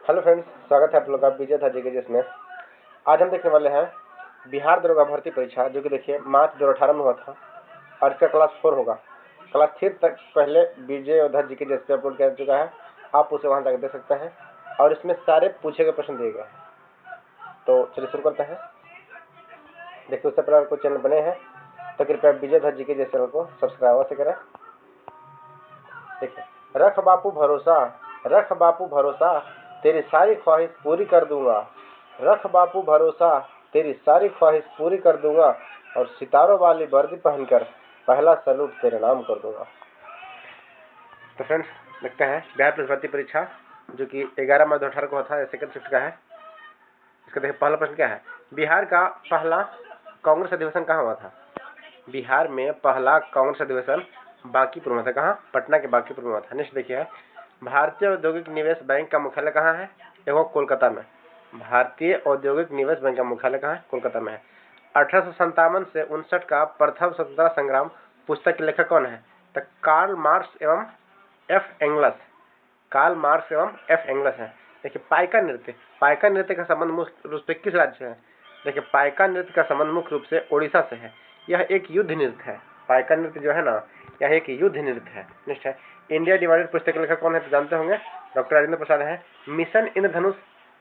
Hello friends, स्वागत है आप लोग का विजय था जी के जिसमें आज हम देखने वाले हैं बिहार दरोगा भर्ती परीक्षा, जो कि देखिए मार्च 2018 में हुआ था और इसका क्लास 4 होगा। क्लास 3 तक पहले विजय ओधा जी के जिस पे अपलोड कर चुका है, आप उसे वहां तक देख सकते हैं और इसमें सारे पूछे गए प्रश्न दिए गए हैं। तो चलिए शुरू करते हैं। देखिए उससे पहले कोई चैनल बने हैं तो कृपया विजय धर जी के जिस चैनल को सब्सक्राइब अवश्य करें। देखिए, रख बापू भरोसा, रख बापू भरोसा, तेरी सारी ख्वाहिश पूरी कर दूंगा। रख बापू भरोसा, तेरी सारी ख्वाहिश पूरी कर दूंगा और सितारों वाली वर्दी पहनकर पहला सैल्यूट तेरे नाम कर दूंगा। तो फ्रेंड्स देखते हैं बिहार पुलिस भर्ती परीक्षा, जो कि 11 मार्च 2018 को हुआ था, सेकंड शिफ्ट का है। इसका देखिए पहला प्रश्न क्या है, बिहार का पहला कांग्रेस अधिवेशन कहाँ हुआ था? बिहार में पहला कांग्रेस अधिवेशन बांकीपुर में था। कहाँ? पटना के बांकीपुर में हुआ था। नेक्स्ट देखिए, भारतीय औद्योगिक निवेश बैंक का मुख्यालय कहाँ है? देखो कोलकाता में। भारतीय औद्योगिक निवेश बैंक का मुख्यालय कहाँ है? कोलकाता में है। 1857 से 59 का प्रथम स्वतंत्रता संग्राम पुस्तक के लेखक कौन है? तो कार्ल मार्क्स एवं एफ एंगल्स। कार्ल मार्क्स एवं एफ एंगल्स है। देखिए पाइका नृत्य, पाइका नृत्य का संबंध मुख्य रूप से किस राज्य से है? देखिए पाइका नृत्य का संबंध मुख्य रूप से ओडिशा से है। यह एक युद्ध नृत्य है। पाइका नृत्य जो है ना, यह एक युद्ध नृत्य है। नेक्स्ट है, इंडिया डिवाइडेड पुस्तक के लेखक कौन है? तो जानते होंगे, डॉक्टर राजेंद्र प्रसाद है। मिशन इंद्रधनुष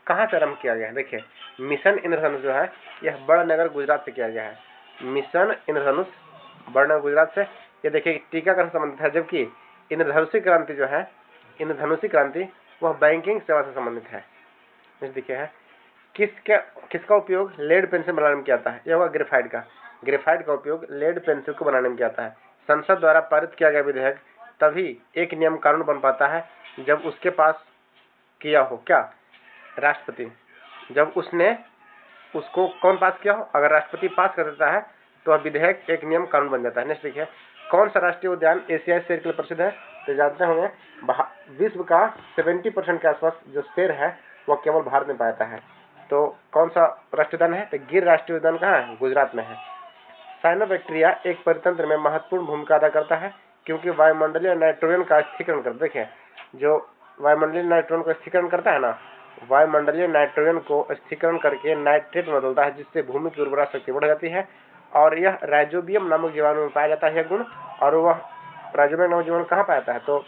कहाँ से आरंभ किया गया है? देखिए मिशन इंद्रधनुष जो है यह बड़नगर गुजरात से किया गया है। मिशन इंद्रधनुष बड़नगर गुजरात से। ये देखिए टीकाकरण से संबंधित है, जबकि इंद्रधनुषी क्रांति जो है, इंद्रधनुषी क्रांति वह बैंकिंग सेवा से संबंधित है। देखिए है, किसका उपयोग लेड पेंसिल बनाने में किया जाता है? यह होगा ग्रेफाइट का। ग्रेफाइट का उपयोग लेड पेंसिल को बनाने में किया जाता है। संसद द्वारा पारित किया गया विधेयक तभी एक नियम कानून बन पाता है जब उसके पास किया हो क्या? राष्ट्रपति। जब उसने उसको कौन पास किया हो? अगर राष्ट्रपति पास कर देता है तो वह विधेयक एक नियम कानून बन जाता है। नेक्स्ट देखिए, कौन सा राष्ट्रीय उद्यान एशियाई शेर के लिए प्रसिद्ध है? तो जानते होंगे, विश्व का 70% के आसपास जो शेर है वह केवल भारत में पाया जाता है। तो कौन सा राष्ट्रीय उद्यान है? तो गिर राष्ट्रीय उद्यान कहाँ है? गुजरात में है। साइनोबैक्टीरिया एक परितंत्र में महत्वपूर्ण भूमिका अदा करता है क्योंकि वायुमंडलीय नाइट्रोजन का स्थिरीकरण करता है। देखिए जो वायुमंडलीय नाइट्रोजन का स्थिरीकरण करता है ना, वायुमंडलीय नाइट्रोजन को स्थिरीकरण करके नाइट्रेट में बदलता है, जिससे भूमि की उर्वरा शक्ति बढ़ जाती है। और यह राइजोबियम नामक जीवाणु में पाया जाता है गुण। और वह राइजोबियम नामक जीवाणु कहाँ पाया जाता है? तो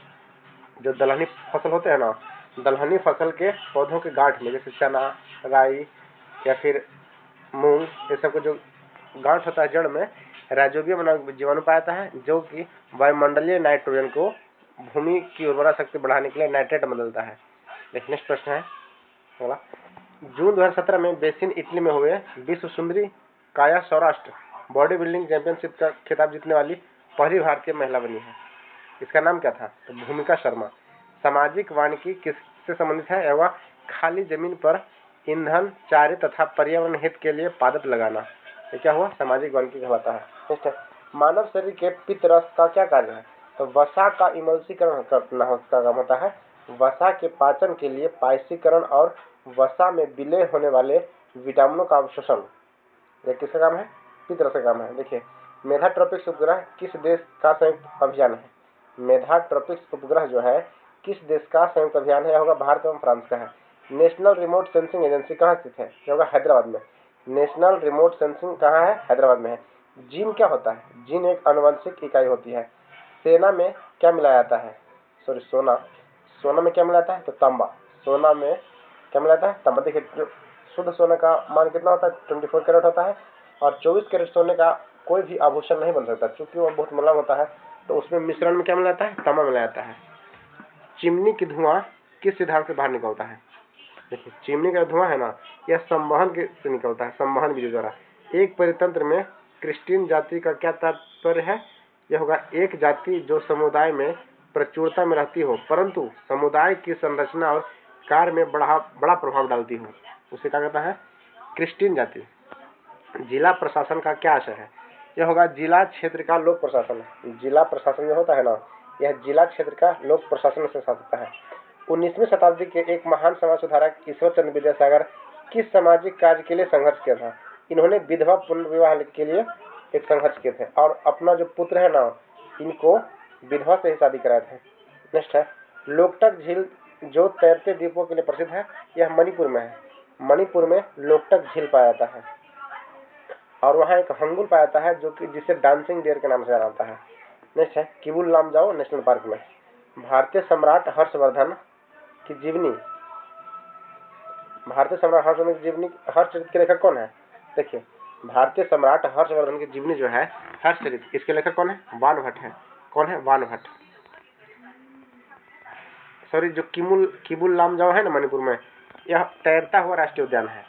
जो दलहनी फसल होते हैं ना, दलहनी फसल के पौधों के गांठ में, जैसे चना, राई या फिर मूंग, ये सब को जो गांठ होता है जड़ में, राइजोबियम नामक जीवाणु पाया जाता है, जो कि वायुमंडलीय नाइट्रोजन को भूमि की उर्वरा शक्ति बढ़ाने के लिए नाइट्रेट में बदलता है। नेक्स्ट प्रश्न है अगला, जून 2017 में बेसिन इटली में हुए विश्व सुंदरी काया सौराष्ट्र बॉडी बिल्डिंग चैंपियनशिप का खिताब जीतने वाली पहली भारतीय महिला बनी है। इसका नाम क्या था? तो भूमिका शर्मा। सामाजिक वानिकी किससे संबंधित है? वह खाली जमीन पर ईंधन, चारे तथा पर्यावरण हित के लिए पादप लगाना। ये क्या हुआ? सामाजिक वानिकी कहलाता है। नेक्स्ट है, मानव शरीर के पित्तरस का क्या कार्य है? तो वसा का इमल्सीकरण करना उसका काम होता है। वसा के पाचन के लिए पायसीकरण और वसा में विलय होने वाले विटामिनों का अवशोषण, यह किसका काम है? पित्तरस का काम है। देखिए मेधाट्रॉपिक्स उपग्रह किस देश का संयुक्त अभियान है? मेधाट्रॉपिक्स उपग्रह जो है किस देश का संयुक्त अभियान है? यह होगा भारत एवं फ्रांस का है। नेशनल रिमोट सेंसिंग एजेंसी कहाँ स्थित है? यह होगा हैदराबाद में। नेशनल रिमोट सेंसिंग कहाँ है? हैदराबाद में है। जीन क्या होता है? जीन एक आनुवंशिक इकाई होती है। सेना में क्या मिलाया जाता है? सोना में क्या मिलाया जाता है? तो तांबा। सोना में क्या मिलाया जाता है? तांबा। देखिए जो शुद्ध सोने का मान कितना होता है? 24 कैरेट होता है। और 24 कैरेट सोने का कोई भी आभूषण नहीं बन सकता, क्योंकि वह बहुत मुलायम होता है। तो उसमें मिश्रण में क्या मिलाया जाता है? तांबा मिलाया जाता है। चिमनी की धुआं किस सिद्धांत से बाहर निकलता है? देखिए चिमनी का धुआं है ना, यह संवहन से निकलता है, संवहन विधि द्वारा। एक परितंत्र में क्रिस्टीन जाति का क्या तात्पर्य है? यह होगा एक जाति जो समुदाय में प्रचुरता में रहती हो परंतु समुदाय की संरचना और कार्य में बड़ा प्रभाव डालती हो, उसे क्या कहता है? क्रिस्टीन जाति। जिला प्रशासन का क्या आशय है? यह होगा जिला क्षेत्र का लोक प्रशासन। जिला प्रशासन जो होता है ना, यह जिला क्षेत्र का लोक प्रशासन से होता है। 19वीं शताब्दी के एक महान समाज सुधारक ईश्वर चंद्र विद्यासागर किस सामाजिक कार्य के लिए संघर्ष किया था? इन्होंने विधवा पुनर्विवाह के लिए एक संघर्ष किए थे और अपना जो पुत्र है ना, इनको विधवा से ही शादी कराए थे। नेक्स्ट है, लोकटक झील जो तैरते द्वीपों के लिए प्रसिद्ध है, यह मणिपुर में है। मणिपुर में लोकटक झील पाया जाता है और वहाँ एक हंगुल पाया जाता है जो कि जिसे डांसिंग डियर के नाम से जाना जाता है। नेक्स्ट है किबुल लामजाओ नेशनल पार्क में। भारतीय सम्राट हर्षवर्धन की जीवनी, भारतीय सम्राट हर्षवर्धन की जीवनी, हर्षचरित के लेखक कौन है? देखिए, भारतीय सम्राट हर्षवर्धन की जीवनी जो है हर्षचरित, इसके लेखक कौन है? वान भट्ट है। कौन है? वान भट्ट। सॉरी, जो किबुल लामजाओ है ना मणिपुर में, यह तैरता हुआ राष्ट्रीय उद्यान है।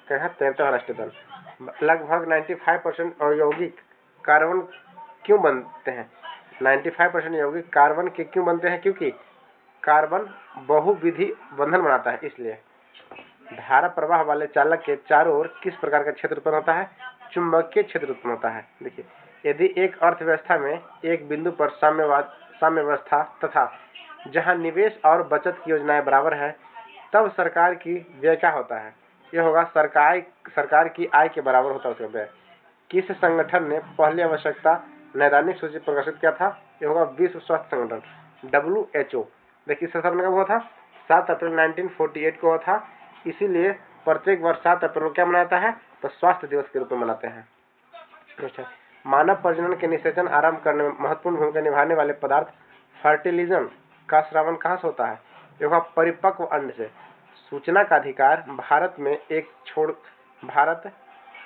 क्या है? तैरता हुआ राष्ट्रीय उद्यान। लगभग 95% औद्योगिक कार्बन क्यों बनते हैं? 95% यौगिक कार्बन के क्यों बनते हैं? क्योंकि कार्बन बहुविधि बंधन बनाता है, इसलिए। धारा प्रवाह वाले चालक के चारों ओर किस प्रकार का क्षेत्र उत्पन्न होता है? चुंबकीय क्षेत्र उत्पन्न होता है। देखिए, यदि एक अर्थव्यवस्था में एक बिंदु पर साम्यवस्था तथा जहां निवेश और बचत की योजनाएं बराबर है, तब सरकार की व्यय क्या होता है? यह होगा सरकार की आय के बराबर होता है उसका व्यय। किस संगठन ने पहली आवश्यकता नैदानिक सूची प्रकाशित किया था? यह होगा विश्व स्वास्थ्य संगठन, WHO। देखिए, स्थापना कब हुआ था? 7 अप्रैल 1948 को हुआ था। इसीलिए प्रत्येक वर्ष 7 अप्रैल को क्या मनाता है? तो स्वास्थ्य दिवस के रूप में मनाते हैं। मानव प्रजनन के निषेचन आरंभ करने में महत्वपूर्ण भूमिका निभाने वाले पदार्थ फर्टिलिजन का श्रावण कहाँ से होता है? यह परिपक्व अंड से। सूचना का अधिकार भारत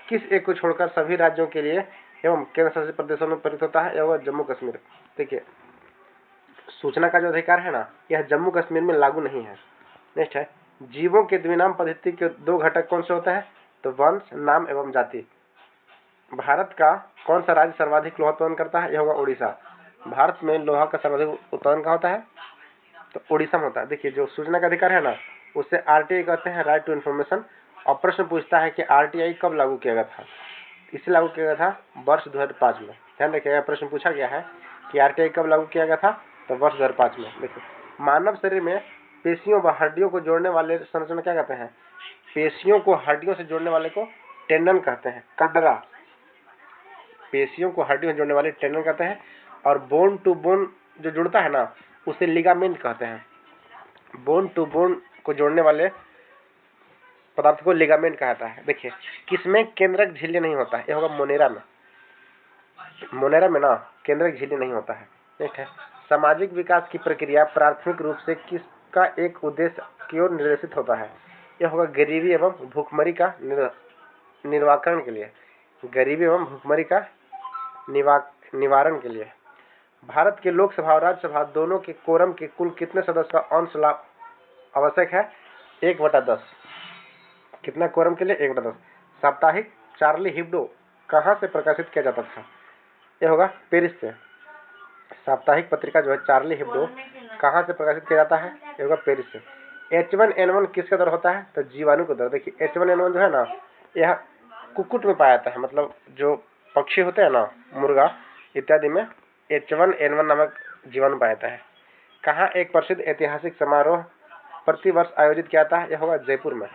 किस एक को छोड़कर सभी राज्यों के लिए एवं केंद्र शासित प्रदेशों में प्रयुक्त होता है? यह जम्मू कश्मीर। देखिए, सूचना का जो अधिकार है ना, यह जम्मू कश्मीर में लागू नहीं है। नेक्स्ट है जीवों के द्विनाम पद्धति के 2 घटक कौन से होते हैं? तो वंश, नाम एवं जाति। भारत का कौन सा राज्य सर्वाधिक लोहा उत्पादन करता है? यह होगा उड़ीसा। भारत में लोहा का सर्वाधिक उत्पादन कहाँ होता है? तो उड़ीसा में होता है। देखिए, जो सूचना का अधिकार है ना, उसे RTI कहते हैं, राइट टू इन्फॉर्मेशन। और प्रश्न पूछता है कि RTI कब लागू किया गया था? इसे लागू किया गया था वर्ष 2005 में। ध्यान रखिएगा, प्रश्न पूछा गया है कि RTI कब लागू किया गया था? तो वर्ष 2005 में। देखिए, मानव शरीर में पेशियों व हड्डियों को जोड़ने वाले संरचना क्या कहते हैं? पेशियों को हड्डियों से जोड़ने वाले को टेंडन कहते हैं, कंडरा। पेशियों को हड्डियों से जोड़ने वाले टेंडन कहते हैं, और बोन टू बोन जो जुड़ता है ना, उसे लिगामेंट कहते हैं। बोन टू बोन को जोड़ने वाले पदार्थ को लिगामेंट कहता है। देखिए, किसमें केंद्रक झिल्ली नहीं होता है? यह होगा मोनेरा में। मोनेरा में ना केंद्रक झिल्ली नहीं होता है। नेक्स्ट है सामाजिक विकास की प्रक्रिया प्राथमिक रूप से किसका एक उद्देश्य की ओर निर्देशित होता है? यह होगा गरीबी एवं भूखमरी का निवारण के लिए। गरीबी एवं भूखमरी का निवारण के लिए। भारत के लोकसभा और राज्यसभा दोनों के कोरम के कुल कितने सदस्य का अंश लाभ आवश्यक है? 1/10। कितना कोरम के लिए? 1/10। साप्ताहिक चार्ली हिब्डो कहाँ से प्रकाशित किया जाता था? यह होगा पेरिस से। साप्ताहिक पत्रिका जो है चार्ली हिब्डो कहाँ से प्रकाशित किया जाता है? यह होगा पेरिस से। H1N1 किसका दर होता है? तो जीवाणु का दर। देखिए, H1N1 जो है ना, यह कुक्कुट में पाया जाता है, मतलब जो पक्षी होते हैं ना, मुर्गा इत्यादि में H1N1 नामक जीवाणु पाया जाता है। कहाँ एक प्रसिद्ध ऐतिहासिक समारोह प्रति वर्ष आयोजित किया जाता है? यह होगा जयपुर में।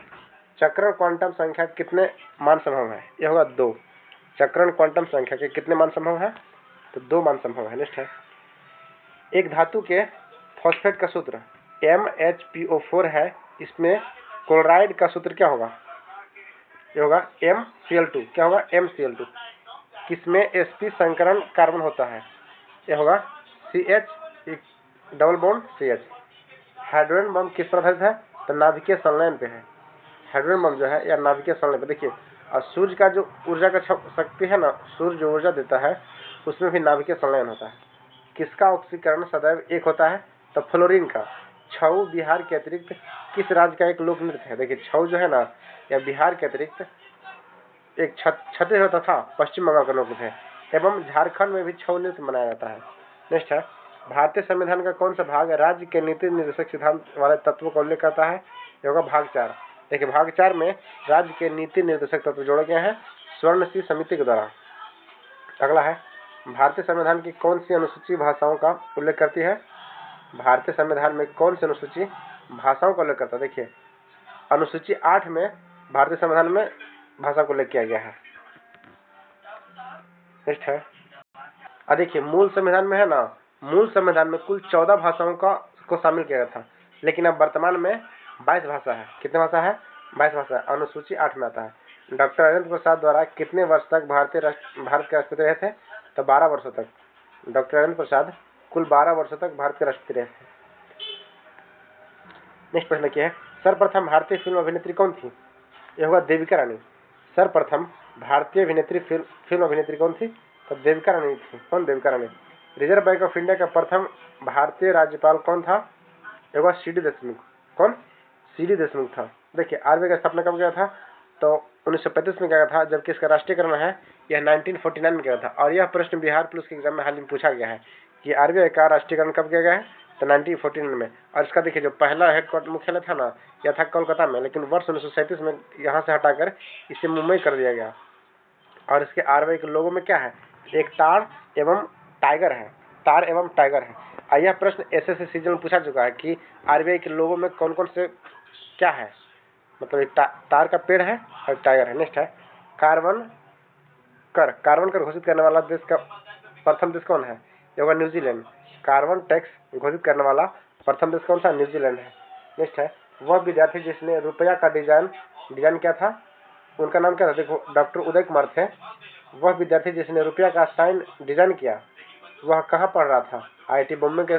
चक्रण क्वांटम संख्या कितने मान संभव है? यह होगा 2। चक्रण क्वांटम संख्या के कितने मान संभव है? तो 2 मान संभव है। नेक्स्ट है एक धातु के फॉस्फेट का सूत्र MHPO4 है, इसमें क्लोराइड का सूत्र क्या होगा? यह होगा MCl2। क्या होगा? MCl2। किसमें sp संकरण कार्बन होता है? यह होगा CH double bond CH। Hydrogen bomb किस पर आधारित है? तो नाभिकीय संलयन पे है। हाइड्रोजन बम जो है या नाभिकीय संलयन पे। देखिए, और सूर्य का जो ऊर्जा का शक्ति है ना, सूर्य जो ऊर्जा देता है उसमें भी नाभिकीय संलयन होता है। किसका ऑक्सीकरण सदैव 1 होता है? तो फ्लोरीन का। छऊ बिहार के अतिरिक्त किस राज्य का एक लोक नृत्य है? देखिए, छऊ जो है ना, या बिहार के अतिरिक्त एक छत्तीसगढ़ तथा पश्चिम बंगाल का लोक नृत्य है, एवं झारखंड में भी छऊ नृत्य मनाया जाता है। नेक्स्ट है भारतीय संविधान का कौन सा भाग राज्य के नीति निर्देशक सिद्धांत वाले तत्वों का उल्लेख करता है? यह होगा भाग 4। देखिए, भाग 4 में राज्य के नीति निर्देशक तत्व जोड़े गए हैं स्वर्ण सिंह समिति के द्वारा। अगला है भारतीय संविधान की कौन सी अनुसूची भाषाओं का उल्लेख करती है? भारतीय संविधान में कौन सी अनुसूची भाषाओं का उल्लेख करता है? देखिए, अनुसूची 8 में भारतीय संविधान में भाषा को उल्लेख किया गया है। नेक्स्ट है देखिए, मूल संविधान में है ना, मूल संविधान में कुल 14 भाषाओं को शामिल किया गया था। लेकिन अब वर्तमान में 22 भाषा है। कितने भाषा है? 22 भाषा। अनुसूची 8 में आता है। डॉक्टर राजेंद्र प्रसाद द्वारा कितने वर्ष तक भारत के राष्ट्रपति रहे थे? तो 12 वर्षों तक। डॉक्टर राजेंद्र प्रसाद कुल 12 वर्षों तक भारत के राष्ट्रपति रहे थे। नेक्स्ट प्रश्न क्या है? सर्वप्रथम भारतीय फिल्म अभिनेत्री कौन थी? यह होगा देविका रानी। सर्वप्रथम भारतीय अभिनेत्री फिल्म अभिनेत्री कौन थी? तो देविका रानी थी। कौन? Devika Rani. Reserve bank of India का प्रथम भारतीय राज्यपाल कौन था? यह होगा सी डी देशमुख। कौन? सी डी देशमुख था। देखिए आरबीआई का स्थापना कब किया था? तो 1935 में किया था, जबकि इसका राष्ट्रीयकरण है यह 1949 में किया था। और यह प्रश्न बिहार पुलिस के एग्जाम में हाल ही में पूछा गया है कि आरबीआई का राष्ट्रीयकरण कब किया गया है? तो 1949 में। और इसका देखिए जो पहला हेडक्वार्टर मुख्यालय था ना, यह था कोलकाता में, लेकिन वर्ष 1937 में यहाँ से हटाकर इसे मुंबई कर दिया गया। और इसके आरबीआई के लोगों में क्या है? एक तार एवं टाइगर है। तार एवं टाइगर है। यह प्रश्न एसएससी सीजन में पूछा चुका है कि आरबीआई के लोगों में कौन कौन से क्या है, मतलब एक तार का पेड़ है और टाइगर है। नेक्स्ट है कार्बन कर घोषित करने वाला देश का प्रथम देश कौन है? ये होगा न्यूजीलैंड। कार्बन टैक्स घोषित करने वाला प्रथम देश कौन सा? न्यूजीलैंड है। नेक्स्ट है वह विद्यार्थी जिसने रुपया का डिजाइन किया था, उनका नाम क्या था? देखो डॉक्टर उदय कुमार थे। वह विद्यार्थी जिसने रुपया का साइन डिजाइन किया, वह कहाँ पढ़ रहा था? आईआईटी बॉम्बे के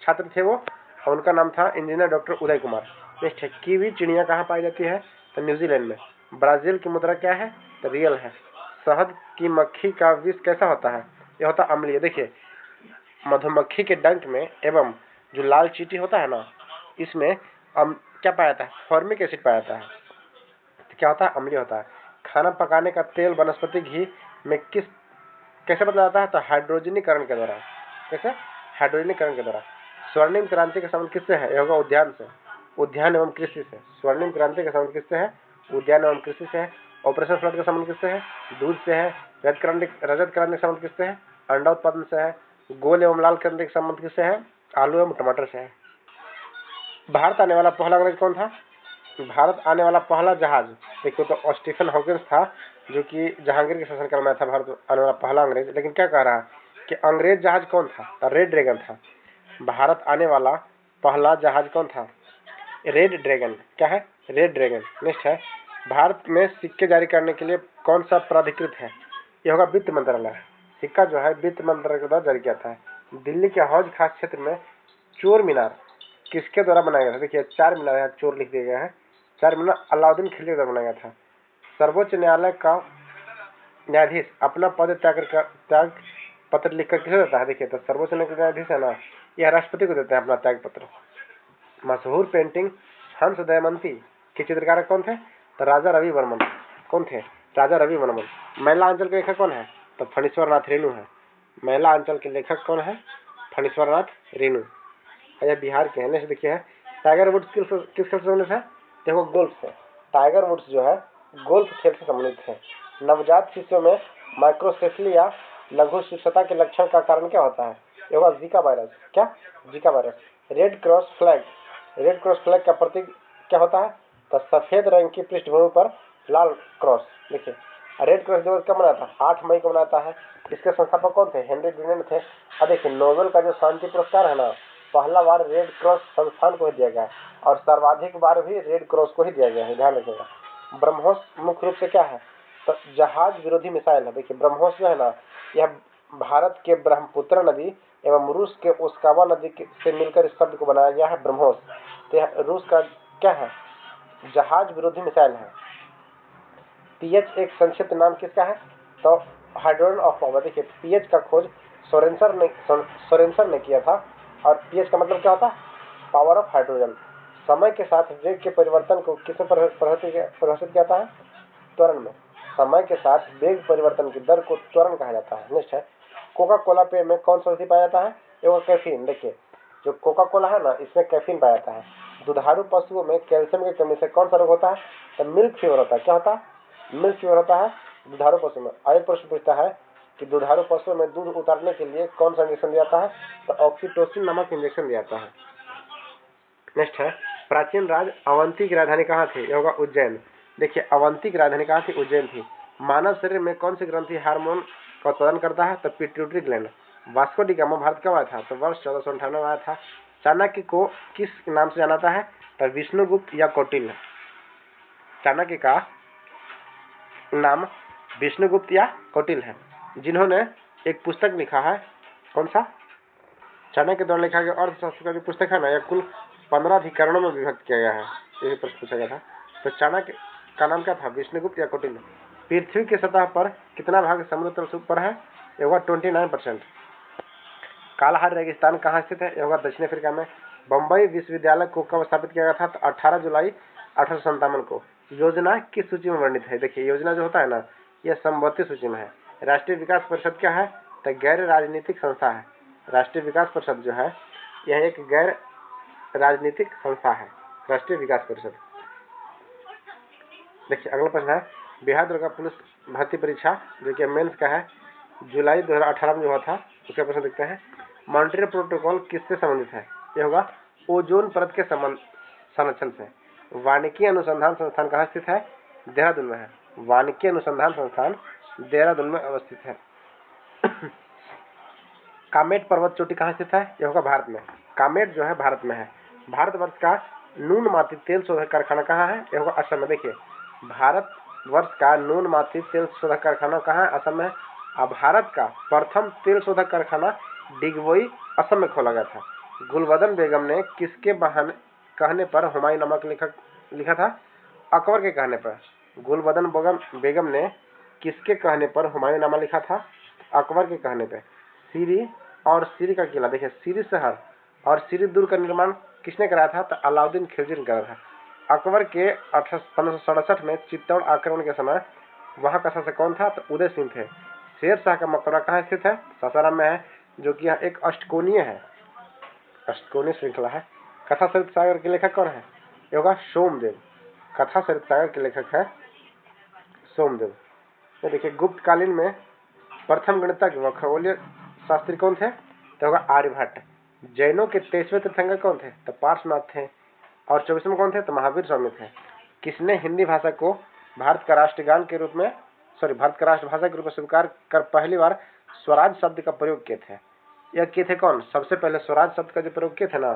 छात्र थे वो, और उनका नाम था engineer doctor Uday Kumar. Next है कीवी चिड़िया कहाँ पाई जाती है? तो न्यूजीलैंड में। ब्राजील की मुद्रा क्या है? तो रियल है। शहद की मक्खी का विष कैसा होता है? यह होता अम्लीय। देखिए मधुमक्खी के डंक में एवं जो लाल चींटी होता है ना, इसमें क्या पाया जाता है? फॉर्मिक एसिड पाया जाता है। तो क्या होता है? अम्लीय होता है। खाना पकाने का तेल वनस्पति घी में कैसे बदला जाता है? तो हाइड्रोजनीकरण के द्वारा। कैसे? हाइड्रोजनीकरण के द्वारा। स्वर्णिम क्रांति का संबंध किससे है? यह होगा उद्यान से, उद्यान एवं कृषि से। स्वर्णिम क्रांति का संबंध किससे है? उद्यान एवं कृषि से है। ऑपरेशन फ्लड का संबंध किससे है? दूध से है। रजत क्रांति का संबंध किससे है? अंडा उत्पादन से है। गोल एवं लाल क्रांति का संबंध किससे है? आलू एवं टमाटर से है। भारत आने वाला पहला अंग्रेज कौन था? भारत आने वाला पहला जहाज देखो तो स्टीफन हॉकिंस था, जो कि जहांगीर के शासनकाल में था भारत आने वाला पहला अंग्रेज। लेकिन क्या कह रहा है कि अंग्रेज जहाज कौन था? तो रेड ड्रैगन था। भारत आने वाला पहला जहाज कौन था? Red dragon. क्या है? Red dragon. नेक्स्ट है भारत में सिक्के जारी करने के लिए कौन सा प्राधिकृत है? यह होगा वित्त मंत्रालय। सिक्का जो है वित्त मंत्रालय के द्वारा जारी किया था। दिल्ली के हौज खास क्षेत्र में चोर मीनार किसके द्वारा बनाया गया था? देखिए 4 मीनार यहाँ चोर लिख दिया गया है। 4 मीनार अलाउद्दीन खिलजी के द्वारा बनाया गया था। सर्वोच्च न्यायालय का न्यायाधीश अपना पद त्याग पत्र लिखकर किसे देता है? देखिए तो सर्वोच्च न्यायाधीश है ना, यह राष्ट्रपति को देते हैं अपना त्याग पत्र। मशहूर पेंटिंग हंस दमयंती के चित्रकार कौन थे? तो राजा रवि वर्मन। कौन थे? राजा रवि वर्मन। महिला अंचल के लेखक कौन है? तो फणीश्वर नाथ रेणु है। महिला अंचल के लेखक कौन है? फणीश्वर नाथ रेणु। यह बिहार के हैं। नेक्स्ट देखिए है टाइगर वुड्स किस खेल से संबंधित है? देखो गोल्फ से। टाइगर वुड्स जो है गोल्फ खेल से संबंधित है। नवजात शिशुओं में माइक्रोसेफली या लघु शिशुता के लक्षण का कारण क्या होता है? ये होगा जीका वायरस। क्या? Zika virus. Red cross flag का प्रतीक क्या होता है? तो सफेद रंग की पृष्ठभूमि पर लाल क्रॉस। देखिए रेड क्रॉस दिवस कब मनाता है? 8 मई को मनाता है। इसके संस्थापक कौन थे? हेनरी ड्यूनेंट थे। और देखिए नोबेल का जो शांति पुरस्कार है ना, पहला बार रेड क्रॉस संस्थान को ही दिया गया और सर्वाधिक बार भी रेड क्रॉस को ही दिया गया है, ध्यान रखिएगा। ब्रह्मोस मुख्य रूप से क्या है? तो जहाज विरोधी मिसाइल है। देखिए ब्रह्मोस जो है ना, यह भारत के ब्रह्मपुत्र नदी एवं रूस के ओस्कावा नदी से मिलकर इस शब्द को बनाया गया है ब्रह्मोस। तो यह रूस का क्या है? जहाज विरोधी मिसाइल है। पीएच एक संक्षिप्त नाम किसका है? तो हाइड्रोजन ऑफ पावर। देखिए पीएच का खोज सोरेनसन ने किया था। और पीएच का मतलब क्या होता है? Power of hydrogen. समय के साथ वेग के परिवर्तन को किसमें परिभाषित किया जाता है? त्वरण में। समय के साथ वेग परिवर्तन की दर को त्वरण कहा जाता है। नेक्स्ट है कोका कोला पेय में कौन सा औषधि पाया जाता है? वो कैफीन। देखिए जो कोका कोला है ना, इसमें कैफीन पाया जाता है। दुधारू पशुओं में कैल्शियम की कमी से कौन सा रोग होता है? तो मिल्क फीवर होता है। क्या होता है? मिल्क फीवर होता है दुधारू पशु में। आगे प्रश्न पूछता है कि दुधारू पशुओं में दूध उतारने के लिए कौन सा इंजेक्शन दिया जाता है? तो ऑक्सीटोसिन नामक इंजेक्शन दिया जाता है। नेक्स्ट है प्राचीन राज्य अवंती की राजधानी कहाँ थी? यह होगा उज्जैन। देखिए अवंती की राजधानी कहाँ थी? उज्जैन थी। मानव शरीर में कौन सी ग्रंथि हार्मोन का उत्पादन करता है? तो pituitary gland. Vasco D gamma Bharat कब आया था? तो वर्ष 1498 में आया था। चाणक्य को किस नाम से जाना जाता है? तो विष्णुगुप्त या कौटिल्य। चाणक्य का नाम विष्णुगुप्त या कौटिल्य है, जिन्होंने एक पुस्तक लिखा है। कौन सा? चाणक्य द्वारा लिखा गया अर्थशास्त्र का जो पुस्तक है ना, यह कुल 15 अधिकरणों में विभक्त किया गया है। यही प्रश्न पूछा गया था। तो चाणक्य का नाम क्या था? विष्णुगुप्त या कौटिल्य। पृथ्वी की सतह पर कितना भाग समुद्र तल से ऊपर है? यह होगा 29%। कालाहार रेगिस्तान कहाँ स्थित है? यह होगा दक्षिण अफ्रीका में। बम्बई विश्वविद्यालय को कब स्थापित किया गया था? तो 18 जुलाई 1857 को। योजना किस सूची में वर्णित है? देखिए, योजना जो होता है ना, यह समवर्ती सूची में है। राष्ट्रीय विकास परिषद क्या है? तो गैर राजनीतिक संस्था है। राष्ट्रीय विकास परिषद जो है, यह एक गैर राजनीतिक संस्था है, राष्ट्रीय विकास परिषद। देखिए, अगला प्रश्न है, बिहार दुर्गा पुलिस भर्ती परीक्षा जो कि मेंस का है, जुलाई 2018 में जो हुआ था, उसका प्रश्न देखते हैं। मॉन्ट्रियल प्रोटोकॉल किससे संबंधित है? यह होगा ओजोन परत के संरक्षण से। वानिकी अनुसंधान संस्थान कहाँ स्थित है? देहरादून में है। वानिकी अनुसंधान संस्थान देहरादून में अवस्थित है। कामेट पर्वत चोटी कहाँ स्थित है? यह होगा भारत में। कामेट जो है भारत में है। भारतवर्ष का न्यूनमात्रित तेल शोधक कारखाना कहाँ है? यह होगा असम में। देखिए, भारतवर्ष का न्यूनमात्रित तेल शोधक कारखाना कहाँ है? असम में। अब भारत का प्रथम तेल शोधक कारखाना डिगबोई असम में खोला गया था। गुलबदन बेगम ने किसके कहने पर हुमायूंनामा लिखा था? अकबर के कहने पर। गुलबदन बेगम ने किसके कहने पर हुमायूंनामा लिखा था? अकबर के कहने पर। सीरी और सीरी का किला, देखिए, सीरी शहर और सीरी दुर्ग का निर्माण किसने कराया था? तो अलाउद्दीन खिलजी ने कराया था। अकबर के 1567 में चित्तौड़ आक्रमण के समय वहां का शासक कौन था? तो उदय सिंह थे। शेर शाह का मकबरा कहाँ स्थित है? सासाराम में है, जो कि एक अष्टकोणीय है, अष्टकोणीय श्रृंखला है। कथा सरित सागर के लेखक कौन है? ये होगा सोमदेव। कथा सरित सागर के लेखक है सोमदेव। तो देखिए, गुप्तकालीन में प्रथम गणितज्ञ व खगोलीय शास्त्री कौन थे? तो होगा आर्यभट्ट। जैनों के 23वें तीर्थंकर कौन थे? तो पार्श्वनाथ थे। और 24वें कौन थे? तो महावीर स्वामी थे। किसने हिंदी भाषा को भारत का राष्ट्रगान के रूप में, भारत का राष्ट्रभाषा के रूप में स्वीकार कर पहली बार स्वराज शब्द का प्रयोग किए थे? यह किए थे कौन? सबसे पहले स्वराज शब्द का जो प्रयोग किए थे ना,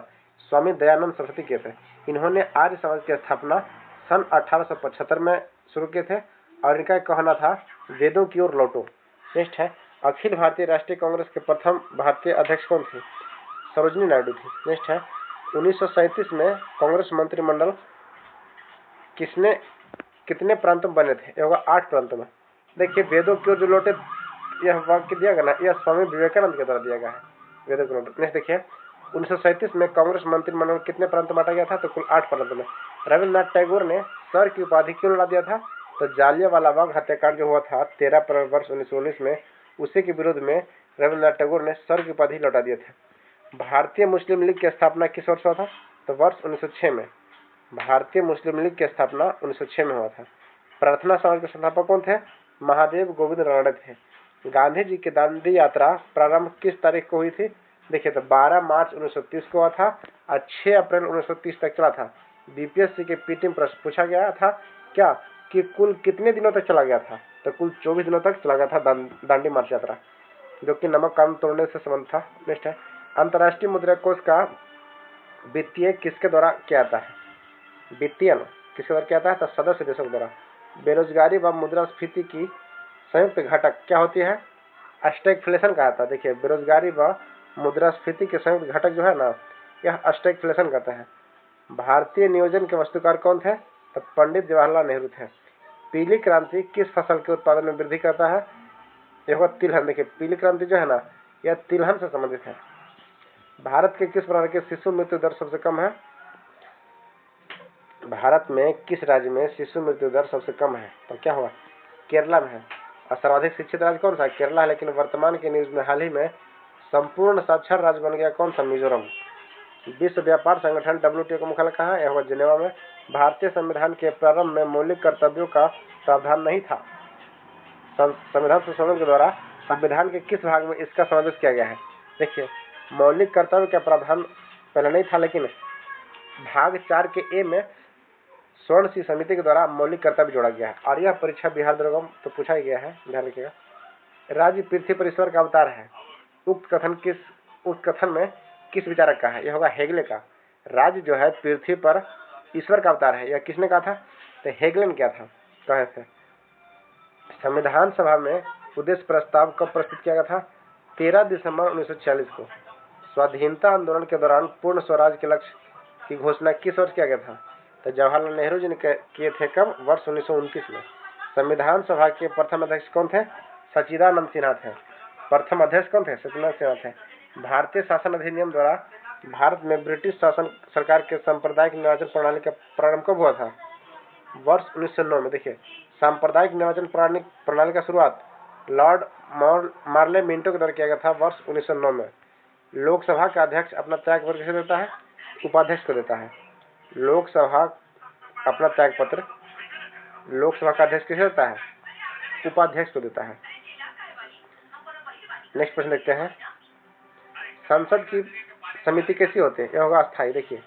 स्वामी दयानंद सरस्वती किए थे। इन्होंने आर्य समाज की स्थापना सन 1875 में शुरू किए थे और इनका कहना था, वेदों की ओर लौटो। नेक्स्ट है, अखिल भारतीय राष्ट्रीय कांग्रेस के प्रथम भारतीय अध्यक्ष कौन थे? सरोजिनी नायडू थी। नेक्स्ट है, 1937 में कांग्रेस मंत्रिमंडल कितने प्रांतों में बने थे? ये होगा 8 प्रांतों में। देखिए, वेदों की ओर जो लौटे, यह वाक्य दिया गया ना, यह स्वामी विवेकानंद के द्वारा दिया गया है, वेदों की ओर। नेक्स्ट देखिए, 1937 में कांग्रेस मंत्रिमंडल कितने प्रांत बांटा गया था? तो कुल 8 प्रांतों में। रविन्द्रनाथ टैगोर ने सर की उपाधि क्यों लड़ा दिया था? तो जालियांवाला बाग हत्याकांड जो हुआ था 13 अप्रैल वर्ष 1919 में, उसी के विरोध में रविन्द्रनाथ टैगोर ने सर की उपाधि लौटा दिया था। भारतीय मुस्लिम लीग की स्थापना किस वर्ष हुआ था? तो वर्ष 1906 में। भारतीय मुस्लिम लीग की स्थापना 1906 में हुआ था। प्रार्थना समाज के संस्थापक कौन थे? महादेव गोविंद रानड़े थे। गांधी जी की दांडी यात्रा प्रारंभ किस तारीख को हुई थी? देखिए, तो 12 मार्च 1930 को हुआ था और 6 अप्रैल 1930 तक चला था। बीपीएससी के पीटी में प्रश्न पूछा गया था क्या कि कुल कितने दिनों तक चला गया था? तो कुल 24 दिनों तक चला गया था दांडी मार्च यात्रा, जो कि नमक कानून तोड़ने से संबंध था। नेक्स्ट है, अंतर्राष्ट्रीय मुद्रा कोष का वित्तीय किसके द्वारा किया जाता है? वित्तीय किसके द्वारा किया जाता है? तो सदस्य देशों द्वारा। बेरोजगारी व मुद्रास्फीति की संयुक्त घटक क्या होती है? स्टैगफ्लेशन कहा जाता है। देखिए, बेरोजगारी व मुद्रास्फीति के संयुक्त घटक जो है ना, यह स्टैगफ्लेशन कहते हैं। भारतीय नियोजन के वस्तुकार कौन थे? तो पंडित जवाहरलाल नेहरू थे। पीली क्रांति किस फसल के उत्पादन में वृद्धि करता है? यह होगा तिलहन। देखिए, पीली क्रांति जो है ना, यह तिलहन से संबंधित है। भारत के किस प्रकार के शिशु मृत्यु दर सबसे कम है? भारत में किस राज्य में शिशु मृत्यु दर सबसे कम है? तो क्या होगा? केरला में है। और सर्वाधिक शिक्षित राज्य कौन सा? केरला है। लेकिन वर्तमान के न्यूज में हाल ही में संपूर्ण साक्षर राज्य बन गया कौन सा? मिजोरम। विश्व व्यापार संगठन WTO का मुख्यालय कहाँ है? यह होगा जिनेवा में। भारतीय संविधान के प्रारंभ में मौलिक कर्तव्यों का प्रावधान नहीं था। संविधान संशोधन के द्वारा संविधान के किस भाग में इसका समावेश किया गया है? देखिए, मौलिक कर्तव्य का प्रावधान पहले नहीं था, लेकिन भाग 4 के ए में स्वर्ण सिंह समिति के द्वारा मौलिक कर्तव्य जोड़ा गया है। और यह परीक्षा बिहार दुर्गम तो पूछा ही गया है, ध्यान रखिएगा। राज्य पृथ्वी पर ईश्वर का अवतार है। उक्त कथन में किस विचारक का है? यह होगा हेगले का। राज्य जो है पृथ्वी पर ईश्वर का अवतार है, यह किसने कहा था? तो हेगले ने क्या था कहे थे। संविधान सभा में उद्देश्य प्रस्ताव कब प्रस्तुत किया गया था? 13 दिसंबर 1946 को। स्वाधीनता आंदोलन के दौरान पूर्ण स्वराज के लक्ष्य की घोषणा किस वर्ष किया गया था? तो जवाहरलाल नेहरू जी ने किए थे कब? वर्ष 1929 में। संविधान सभा के प्रथम अध्यक्ष कौन थे? सच्चिदानंद सिन्हा थे। प्रथम अध्यक्ष कौन थे? सच्चिदानंद सिन्हा थे। भारतीय शासन अधिनियम द्वारा भारत में ब्रिटिश शासन सरकार के सांप्रदायिक निर्वाचन प्रणाली का प्रारंभ कब हुआ था? वर्ष 1909 में। देखिए, सांप्रदायिक निर्वाचन प्रणाली का शुरुआत लॉर्ड मार्ले मिंटो के द्वारा किया गया था वर्ष 1909 में। लोकसभा का अध्यक्ष अपना त्यागपत्र किसे देता है? उपाध्यक्ष को देता है। लोकसभा अपना त्यागपत्र लोकसभा का अध्यक्ष किसे देता है? उपाध्यक्ष को देता है। नेक्स्ट प्रश्न देखते हैं। संसद की समिति कैसी होती है? यह होगा अस्थायी। देखिए,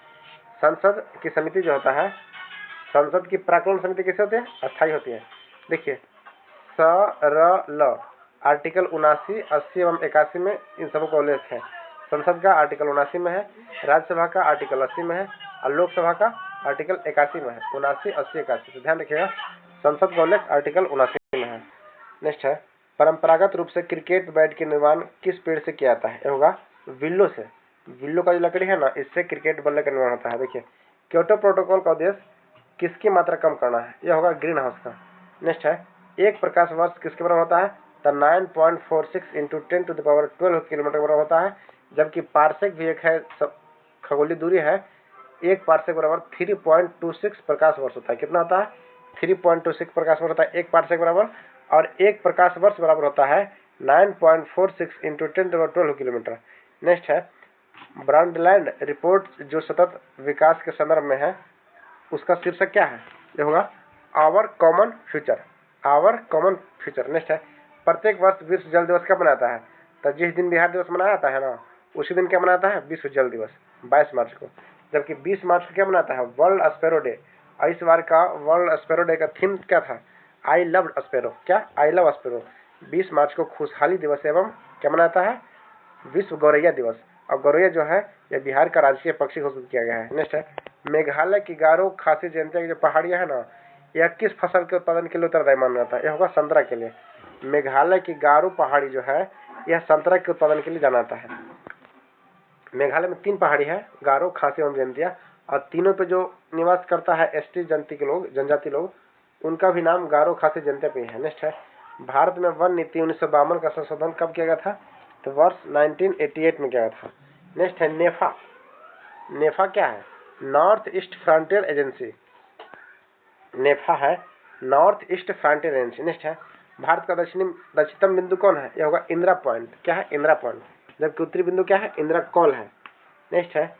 संसद की समिति जो होता है, संसद की प्राक्कलन समिति कैसे होती है? अस्थायी होती है। देखिए, सरल आर्टिकल 79, 80 एवं 81 में इन सबों का उल्लेख है। संसद का आर्टिकल 79 में है, राज्यसभा का आर्टिकल 80 में है और लोकसभा का आर्टिकल 81 में है। 79, 80, 81। तो ध्यान रखिएगा, संसद का उल्लेख आर्टिकल 79 में है। नेक्स्ट है, परंपरागत रूप से क्रिकेट बैट के निर्माण किस पेड़ से किया जाता है? यह होगा विल्लो से। विल्लो का जो लकड़ी है ना, इससे क्रिकेट बल्ले का निर्माण होता है। देखिए, क्योटो प्रोटोकॉल का उद्देश्य किसकी मात्रा कम करना है? यह होगा ग्रीन हाउस का। नेक्स्ट है, एक प्रकाश वर्ष किसके बराबर होता है? तो 9.46 इंटू 10⁻12 किलोमीटर बराबर होता है। जबकि पार्सेक भी एक है, खगोलीय दूरी है। एक पार्सेक बराबर 3.26 प्रकाश वर्ष होता है। कितना होता है? 3.26 प्रकाश वर्ष होता है एक पार्सेक बराबर। और एक प्रकाश वर्ष बराबर होता है 9.46 इंटू 10⁻12 किलोमीटर। नेक्स्ट है, ब्रॉडलैंड रिपोर्ट जो सतत विकास के संदर्भ में है, उसका शीर्षक क्या है? ये होगा our common future. Our common future. Next है, प्रत्येक वर्ष विश्व जल दिवस कब मनाता है? तो जिस दिन बिहार दिवस मनाया जाता है ना, उसी दिन क्या मनाता है? विश्व जल दिवस, 22 मार्च को। जबकि 20 मार्च को क्या मनाता है? World sparrow day. और इस बार का वर्ल्ड स्पैरो डे का थीम क्या था? I love sparrow. क्या? I love sparrow. 20 मार्च को खुशहाली दिवस एवं क्या मनाता है? विश्व गौरैया दिवस। और गौरैया जो है, यह बिहार का राजकीय पक्षी घोषित किया गया है। नेक्स्ट है, मेघालय की गारो खासी जयंतिया की जो पहाड़ियां है ना, यह किस फसल के उत्पादन के लिए उत्तरदायी माना जाता है? यह होगा संतरा के लिए। मेघालय की गारो पहाड़ी जो है, यह संतरा के उत्पादन के लिए जाना जाता है। मेघालय में 3 पहाड़ी है, गारो, खासी एवं जयंतिया। और तीनों पे जो निवास करता है एसटी जनजाति लोग, उनका भी नाम गारो, खासी, जयंतिया पे ही है। नेक्स्ट है, भारत में वन नीति 1952 का संशोधन कब किया गया था? तो वर्ष 1988 में किया गया था। नेक्स्ट है नेफा। नेफा क्या है? North east frontier agency. NEFA है north east frontier agency. Next है, भारत का दक्षिणतम बिंदु कौन है? यह होगा इंदिरा पॉइंट। क्या है? इंदिरा पॉइंट। जबकि उत्तरी बिंदु क्या है? इंदिरा कॉल है। नेक्स्ट है,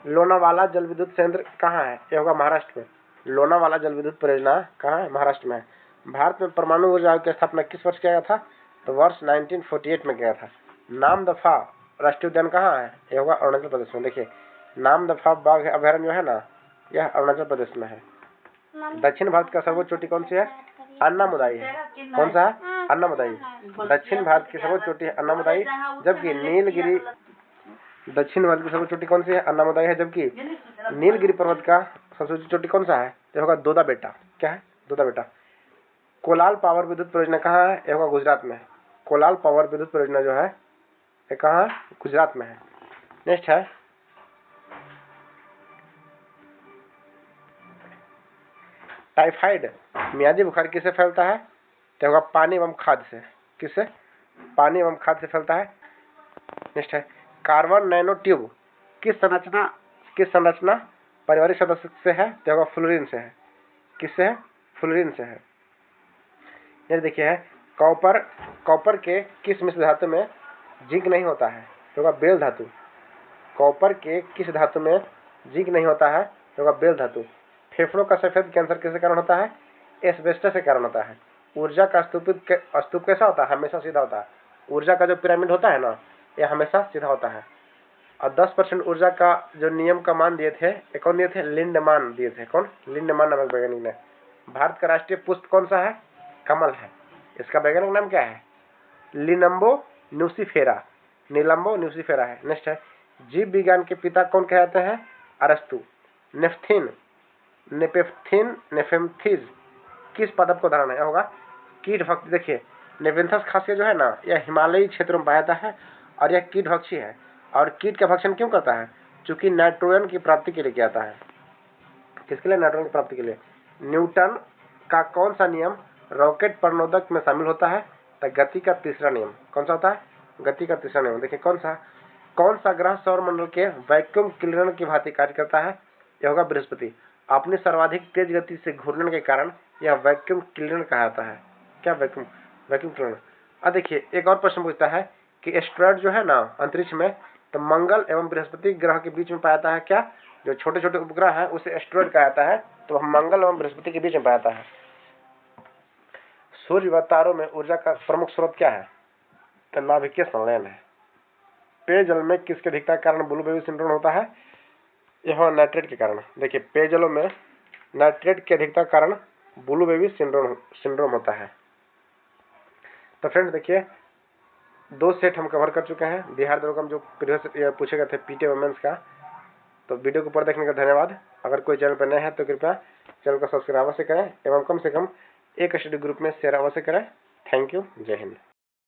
लोनावाला जल विद्युत संयंत्र कहाँ है? यह होगा महाराष्ट्र में। लोनावाला जल विद्युत परियोजना कहाँ है? महाराष्ट्र में है। भारत में परमाणु ऊर्जा आयोग की स्थापना किस वर्ष किया गया था? तो वर्ष 1948 में किया गया था। नामदफा राष्ट्रीय उद्यान कहाँ है? यह होगा अरुणाचल प्रदेश में। देखिए, नामदफा बाघ अभयारण्य जो है ना, यह अरुणाचल प्रदेश में है। दक्षिण भारत का सर्वोच्च चोटी कौन सी है? अन्नामुदाई है। कौन सा है? अन्नामुदाई। दक्षिण भारत की सर्वोच्च चोटी है अन्नामुदाई। जबकि नीलगिरी, दक्षिण भारत की सर्वोच्च चोटी कौन सी है? अन्नामुदाई है। जबकि नीलगिरी पर्वत का सबसे ऊंची चोटी कौन सा है? यह होगा दोदा बेटा। क्या है? दोदा बेटा। कोलाल पावर विद्युत परियोजना कहाँ है? यह होगा गुजरात में है। कोलाल पावर विद्युत परियोजना जो है, ये कहाँ है? गुजरात में है। नेक्स्ट है, टाइफाइड मियादी बुखार किससे फैलता है? तो होगा पानी एवं खाद से। किससे? पानी एवं खाद से फैलता है। नेक्स्ट है, कार्बन नैनो ट्यूब किस संरचना पारिवारिक सदस्य से है? तो होगा फ्लोरीन से है। किससे है? फ्लोरीन से है। ये देखिए है, कॉपर के किस मिश्र धातु में जिंक नहीं होता है? तो होगा बेल धातु। कॉपर के किस धातु में जिंक नहीं होता है? तो होगा बेल धातु। फेफड़ों का सफेद कैंसर किसके कारण होता है? एस्बेस्टस के कारण होता है। ऊर्जा का स्तूप कैसा होता है? हमेशा सीधा होता है। ऊर्जा का जो पिरामिड होता है ना, यह हमेशा सीधा होता है। और 10% ऊर्जा का जो नियम का मान दिए थे, कौन दिए थे? लिंडमान दिए थे। कौन? लिंडमान नामक वैज्ञानिक ने। भारत का राष्ट्रीय पुष्प कौन सा है? कमल है। इसका वैज्ञानिक नाम क्या है? लिनम्बो न्यूसिफेरा। नीलम्बो न्यूसिफेरा है। नेक्स्ट है, जीव विज्ञान के पिता कौन कहते हैं? अरस्तु। नेफ्थिन, नेपेफ्थिन, नेफेम्थिस किस पदप को धारण है? होगा कीट भक्षी। देखिए नेपेंथस खासियत जो है ना, यह हिमालयी क्षेत्रों में पाया जाता है और यह कीट भक्षी है। और कीट का भक्षण क्यों करता है? चूंकि नाइट्रोजन की प्राप्ति के लिए किया जाता है। किसके लिए? नाइट्रोजन की प्राप्ति के लिए। न्यूटन का कौन सा नियम रॉकेट प्रणोदक में शामिल होता है? तो गति का तीसरा नियम। कौन सा होता है? गति का तीसरा नियम। देखिए कौन सा ग्रह सौर मंडल के वैक्यूम क्लीनर की भांति कार्य करता है? यह होगा बृहस्पति। अपनी सर्वाधिक तेज गति से घूर्णन के कारण यह वैक्यूम क्लीनर कहा जाता है। क्या? Vacuum cleaner. अब देखिए एक और प्रश्न पूछता है कि एस्टेरॉयड जो है ना अंतरिक्ष में, तो मंगल एवं बृहस्पति ग्रह के बीच में पाया जाता है। क्या? जो छोटे छोटे उपग्रह है उसे एस्टेरॉयड कहा जाता है, तो मंगल एवं बृहस्पति के बीच में पाया जाता है। सूर्य व तारों में ऊर्जा का प्रमुख स्रोत क्या है? तो नाभिकीय संलयन है। पेयजल में किसके अधिकता के कारण ब्लू बेबी सिंड्रोम होता है? यह नाइट्रेट के कारण। देखिए पेयजलों में नाइट्रेट की अधिकता के कारण ब्लू बेबी सिंड्रोम होता है। तो फ्रेंड्स देखिए 2 सेट हम कवर कर चुके हैं बिहार दरोगा जो प्रीवियस पूछे गए थे पीटी वुमेन्स का। तो वीडियो को पूरा देखने का धन्यवाद। अगर कोई चैनल पर नए हैं तो कृपया चैनल को सब्सक्राइब अवश्य करें एवं कम से कम एक स्टडी ग्रुप में शेयर अवश्य करें। Thank you. जय हिंद।